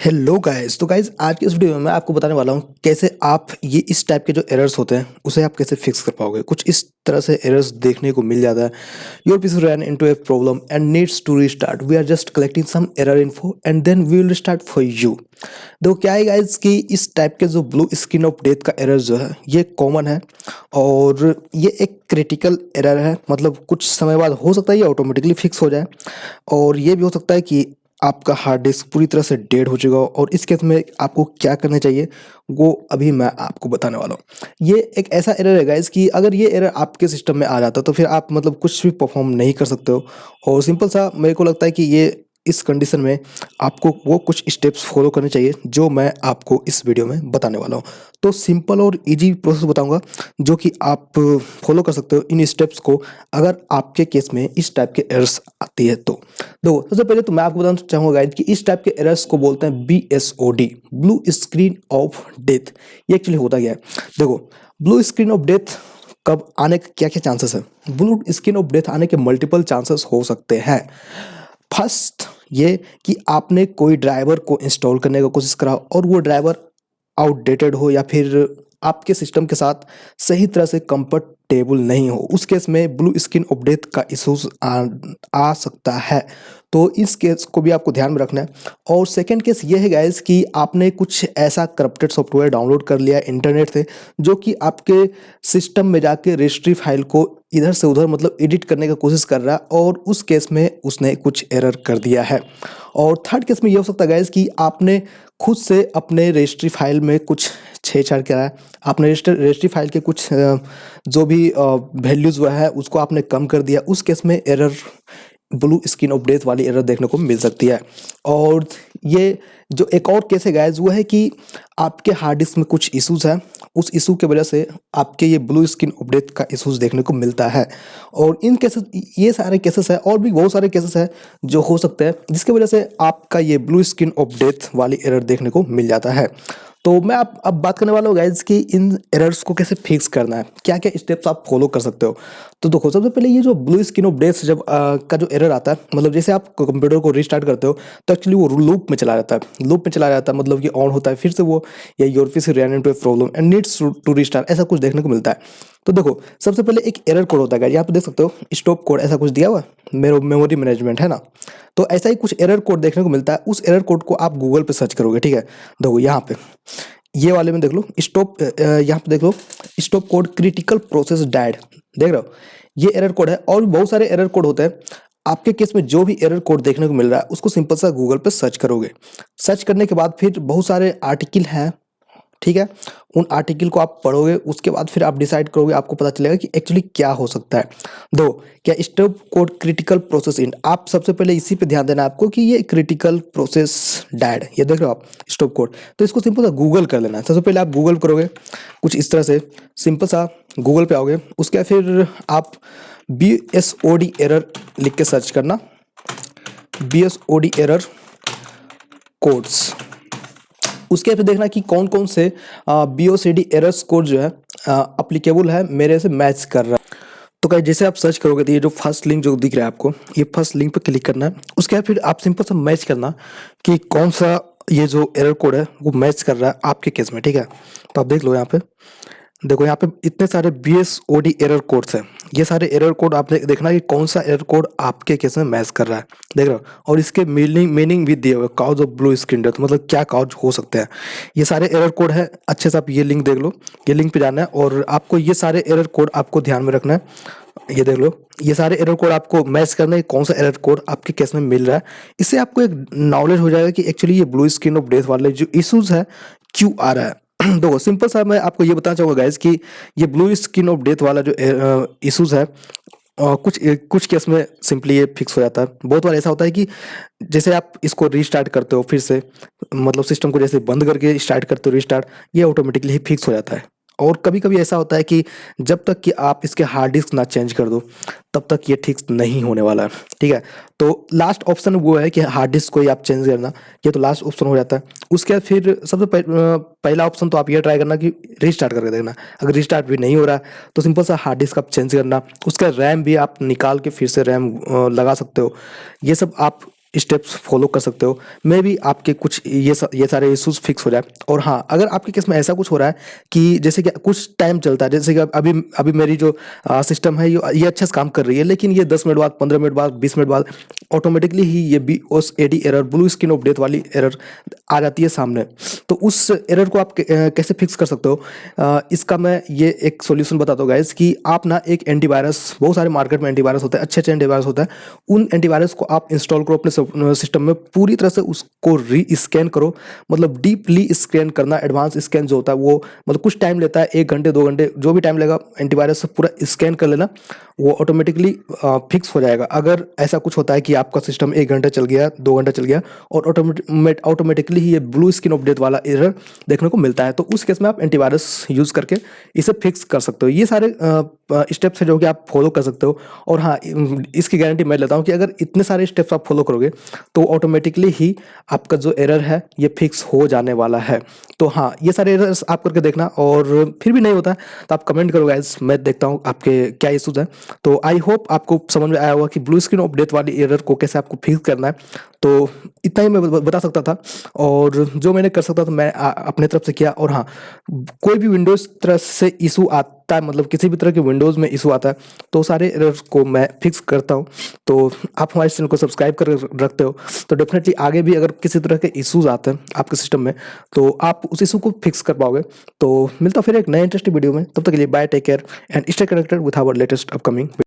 Hello guys. तो guys आज की इस वीडियो में मैं आपको बताने वाला हूँ कैसे आप ये इस टाइप के जो एरर्स होते हैं उसे आप कैसे फिक्स कर पाओगे। कुछ इस तरह से एरर्स देखने को मिल जाता है। Your PC run into a problem and needs to restart. We are just collecting some error info and then we will restart for you. देखो क्या है गाइस कि इस टाइप के जो ब्लू स्क्रीन ऑफ डेथ का एरर जो है ये कॉमन है और ये एक क्रिटिकल एरर है। मतलब कुछ समय बाद हो सकता है ये ऑटोमेटिकली फिक्स हो जाए और ये भी हो सकता है कि आपका हार्ड डिस्क पूरी तरह से डेड हो चुका हो। और इस केस में आपको क्या करना चाहिए वो अभी मैं आपको बताने वाला हूँ। ये एक ऐसा एरर है गाइस कि अगर ये एरर आपके सिस्टम में आ जाता तो फिर आप मतलब कुछ भी परफॉर्म नहीं कर सकते हो। और सिंपल सा मेरे को लगता है कि ये इस कंडीशन में आपको वो कुछ स्टेप्स फॉलो करने चाहिए जो मैं आपको इस वीडियो में बताने वाला हूँ। तो सिंपल और इजी प्रोसेस बताऊंगा जो कि आप फॉलो कर सकते हो इन स्टेप्स को अगर आपके केस में इस टाइप के एरर्स आती है तो। देखो सबसे पहले तो मैं आपको बताना चाहूंगा गाइस कि इस टाइप के एरर्स को बोलते हैं BSOD, blue screen of death. ये एक्चुअली होता क्या है, देखो ब्लू स्क्रीन ऑफ डेथ कब आने के क्या क्या चांसेस है। ब्लू स्क्रीन ऑफ डेथ आने के मल्टीपल चांसेस हो सकते हैं। फर्स्ट ये कि आपने कोई ड्राइवर को इंस्टॉल करने का कोशिश करा और वो ड्राइवर आउटडेटेड हो या फिर आपके सिस्टम के साथ सही तरह से कंफर्टेबल नहीं हो। उस केस में ब्लू स्क्रीन अपडेट का इशूज आ सकता है। तो इस केस को भी आपको ध्यान में रखना है। और सेकंड केस ये है गाइस कि आपने कुछ ऐसा करप्टेड सॉफ्टवेयर डाउनलोड कर लिया इंटरनेट से जो कि आपके सिस्टम में जाके रजिस्ट्री फाइल को इधर से उधर मतलब एडिट करने का कोशिश कर रहा है और उस केस में उसने कुछ एरर कर दिया है। और थर्ड केस में ये हो सकता है गाइस कि आपने खुद से अपने रजिस्ट्री फाइल में कुछ छेड़छाड़ करा है। आपने रजिस्ट्री फाइल के कुछ जो भी वैल्यूज़ वह है उसको आपने कम कर दिया। उस केस में error blue screen of death वाली एरर देखने को मिल सकती है। और ये जो एक और केस है गाइस वो है कि आपके हार्ड डिस्क में कुछ इश्यूज है। उस इशू के वजह से आपके ये ब्लू स्क्रीन ऑफ डेथ का इश्यूज देखने को मिलता है। और इन केसेस ये सारे केसेस है और भी बहुत सारे केसेस है जो हो सकते हैं जिसकी वजह से आपका ये ब्लू स्क्रीन ऑफ डेथ वाली एरर देखने को मिल जाता है। तो मैं आप अब बात करने वाला हूँ गाइज कि इन एरर्स को कैसे फिक्स करना है, क्या क्या स्टेप्स आप फॉलो कर सकते हो। तो देखो सबसे पहले ये जो ब्लू स्क्रीन ऑफ डेथ जब का जो एरर आता है मतलब जैसे आप कंप्यूटर को रीस्टार्ट करते हो तो एक्चुअली वो लूप में चला जाता है। लूप में चला जाता है मतलब ये ऑन होता है फिर से वो या your PC run into a problem and needs to restart ऐसा कुछ देखने को मिलता है। तो देखो सबसे पहले एक एरर कोड होता है, यहाँ पे देख सकते हो स्टॉप कोड ऐसा कुछ दिया हुआ है मेमोरी मैनेजमेंट है ना। तो ऐसा ही कुछ एरर कोड देखने को मिलता है। उस एरर कोड को आप गूगल पे सर्च करोगे, ठीक है। देखो यहाँ पे ये वाले में देख लो स्टॉप, यहाँ पे देख लो stop code critical process died, देख रहे हो ये एरर कोड है। और भी बहुत सारे एरर कोड होते हैं। आपके केस में जो भी एरर कोड देखने को मिल रहा है उसको सिंपल सा गूगल पे सर्च करोगे। सर्च करने के बाद फिर बहुत सारे आर्टिकल हैं, ठीक है। उन आर्टिकल को आप पढ़ोगे उसके बाद फिर आप डिसाइड करोगे, आपको पता चलेगा कि एक्चुअली क्या हो सकता है। दो क्या stop code critical process in, आप सबसे पहले इसी पे ध्यान देना आपको कि ये क्रिटिकल प्रोसेस डायड, ये देख रहे हो आप स्टॉप कोड। तो इसको सिंपल सा गूगल कर लेना है। सबसे पहले आप गूगल करोगे कुछ इस तरह से, सिंपल सा गूगल पे आओगे उसके बाद फिर आप BSOD एरर लिख के सर्च करना, BSOD एरर कोड्स। उसके फिर देखना कि कौन कौन से BOCD एरर्स कोड जो है अप्लीकेबल है मेरे से मैच कर रहा है। तो क्या जैसे आप सर्च करोगे तो ये जो फर्स्ट लिंक जो दिख रहा है आपको, ये फर्स्ट लिंक पर क्लिक करना है। उसके बाद फिर आप सिंपल सा मैच करना कि कौन सा ये जो एरर कोड है वो मैच कर रहा है आपके केस में, ठीक है। तो आप देख लो यहाँ पे, देखो यहाँ पे इतने सारे BSOD एरर कोड्स हैं। ये सारे एरर कोड आप देखना कि कौन सा एरर कोड आपके केस में मैच कर रहा है, देख रहे हो। और इसके मीनिंग भी दिए हुए, cause of blue screen death मतलब क्या काउज हो सकते हैं। ये सारे एरर कोड है, अच्छे से आप ये लिंक देख लो, ये लिंक पे जाना है और आपको ये सारे एरर कोड आपको ध्यान में रखना है। ये देख लो ये सारे एरर कोड आपको मैच करना है कौन सा एरर कोड आपके केस में मिल रहा है। इससे आपको एक नॉलेज हो जाएगा कि एक्चुअली ये ब्लू स्क्रीन ऑफ डेथ वाले जो इश्यूज है क्यों आ रहा है। देखो सिंपल सा मैं आपको ये बताना चाहूँगा गाइज कि ये ब्लू स्क्रीन ऑफ डेथ वाला जो इश्यूज है कुछ केस में सिंपली ये फिक्स हो जाता है। बहुत बार ऐसा होता है कि जैसे आप इसको रीस्टार्ट करते हो फिर से मतलब सिस्टम को जैसे बंद करके स्टार्ट करते हो रीस्टार्ट, ये ऑटोमेटिकली ही फिक्स हो जाता है। और कभी कभी ऐसा होता है कि जब तक कि आप इसके हार्ड डिस्क ना चेंज कर दो तब तक ये ठीक नहीं होने वाला है, ठीक है। तो लास्ट ऑप्शन वो है कि हार्ड डिस्क को ही आप चेंज करना, ये तो लास्ट ऑप्शन हो जाता है। उसके बाद फिर सबसे पहला ऑप्शन तो आप ये ट्राई करना कि रीस्टार्ट करके देखना। अगर रीस्टार्ट भी नहीं हो रहा है तो सिंपल सा हार्ड डिस्क आप चेंज करना। उसका रैम भी आप निकाल के फिर से रैम लगा सकते हो। ये सब आप स्टेप्स फॉलो कर सकते हो, मे बी आपके कुछ ये सारे इश्यूज फिक्स हो जाए। और हाँ, अगर आपके केस में ऐसा कुछ हो रहा है कि जैसे कि कुछ टाइम चलता है, जैसे कि अभी अभी मेरी जो सिस्टम है ये अच्छे से काम कर रही है, लेकिन ये 10 मिनट बाद, 15 मिनट बाद, 20 मिनट बाद ऑटोमेटिकली ही ये B O S D error, blue screen of death वाली एरर आ जाती है सामने। तो उस एरर को आप कैसे फिक्स कर सकते हो, इसका मैं ये एक सॉल्यूशन बताता हूँ गाइस, कि आप ना एक एंटीवायरस, बहुत सारे मार्केट में एंटीवायरस होते हैं, अच्छे अच्छे एंटीवायरस होता है, उन एंटीवायरस को आप इंस्टॉल करो अपने सिस्टम में, पूरी तरह से उसको री स्कैन करो, मतलब डीपली स्कैन करना। एडवांस स्कैन जो होता है वो मतलब कुछ टाइम लेता है, 1 घंटे 2 घंटे जो भी टाइम लेगा, एंटीवायरस से पूरा स्कैन कर लेना, वो ऑटोमेटिकली फिक्स हो जाएगा। अगर ऐसा कुछ होता है कि आपका सिस्टम 1 घंटा चल गया, 2 घंटा चल गया और ऑटोमेटिकली ही ये ब्लू स्क्रीन ऑफ डेथ वाला एरर देखने को मिलता है, तो उस केस में आप एंटीवायरस यूज करके इसे फिक्स कर सकते हो। ये सारे स्टेप्स हैं जो कि आप फॉलो कर सकते हो। और हाँ, इसकी गारंटी मैं लेता हूँ कि अगर इतने सारे स्टेप्स आप फॉलो करोगे तो ऑटोमेटिकली ही आपका जो एरर है ये फिक्स हो जाने वाला है। तो हाँ, ये सारे एरर्स आप करके देखना, और फिर भी नहीं होता तो आप कमेंट करो गाइस, मैं देखता हूँ आपके क्या इशूज हैं। तो आई होप आपको समझ में आया होगा कि ब्लू स्क्रीन ऑफ डेथ वाली एरर को कैसे आपको फिक्स करना है। तो इतना ही मैं बता सकता था, और जो मैंने कर सकता था मैं अपने तरफ से किया। और हाँ, कोई भी विंडोज़ तरह से इशू आता है, मतलब किसी भी तरह के विंडोज़ में इशू आता है, तो सारे एरर्स को मैं फिक्स करता हूँ। तो आप हमारे चैनल को सब्सक्राइब कर रखते हो तो डेफिनेटली आगे भी अगर किसी तरह के इश्यूज आते हैं आपके सिस्टम में, तो आप उस इशू को फिक्स कर पाओगे। तो मिलता हूँ फिर एक नए इंटरेस्टिंग वीडियो में, तब तक के लिए bye, take care and stay connected with our latest upcoming.